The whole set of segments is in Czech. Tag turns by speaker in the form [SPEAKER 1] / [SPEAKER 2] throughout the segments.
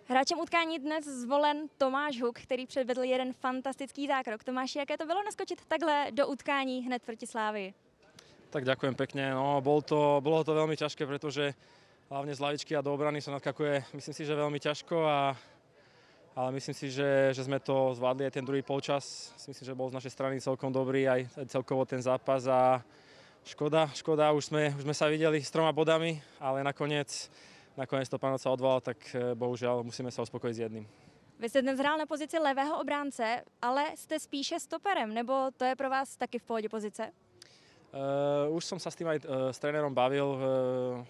[SPEAKER 1] Hráčem utkání dnes zvolen Tomáš Huk, který předvedl jeden fantastický zákrok. Tomáši, jaké to bylo naskočit takhle do utkání hned proti Slávii?
[SPEAKER 2] Tak ďakujem pekne. No, bolo to veľmi ťažké, pretože hlavne z lavičky a do obrany sa nadkakuje, myslím si, že veľmi ťažko, ale myslím si, že sme to zvládli aj ten druhý polčas. Myslím si, že bol z našej strany celkom dobrý aj celkovo ten zápas a škoda, už sme sa videli s 3 bodami, ale nakoniec to pán sa odvolal, tak bohužiaľ musíme sa uspokojiť s jedným.
[SPEAKER 1] Vy jste dnes hrál na pozici levého obránce, ale jste spíše stoperem, nebo to je pro vás taky v pohodě pozice?
[SPEAKER 2] Už som sa s tým aj s trénerom bavil.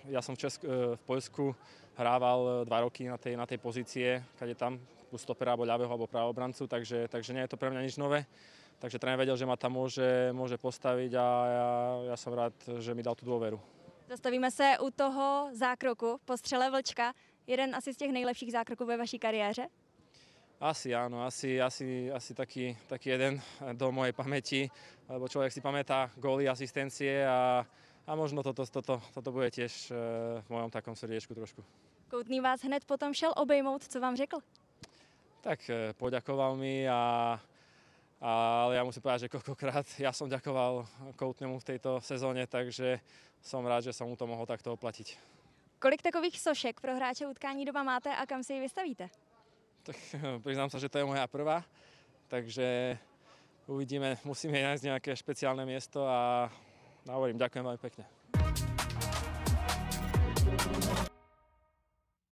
[SPEAKER 2] Ja som v Poľsku hrával 2 roky na tej pozície, kade tam u stopera alebo ľavého alebo pravého obrancu, takže nie je to pre mňa nič nové. Takže tréner vedel, že ma tam môže postaviť a ja som rád, že mi dal tú dôveru.
[SPEAKER 1] Zastavíme se u toho zákroku po střele Vlčka. Jeden asi z těch nejlepších zákroků ve vaší kariéře?
[SPEAKER 2] Asi áno, asi taký jeden do mojej pamäti, lebo človek si pamätá góly, asistencie a možno toto bude tiež v mojom takom srdiečku trošku.
[SPEAKER 1] Koutný vás hned potom šel obejmout, co vám řekl?
[SPEAKER 2] Tak poďakoval mi, ale ja musím povedať, že koľkokrát ja som ďakoval Koutnému v tejto sezóne, takže som rád, že som mu to mohol takto oplatiť.
[SPEAKER 1] Kolik takových sošek pro hráče utkání doma máte a kam si ji vystavíte?
[SPEAKER 2] Tak priznám sa, že to je moja prvá, takže uvidíme, musíme nájsť nejaké špeciálne miesto a hovorím, ďakujem veľmi pekne.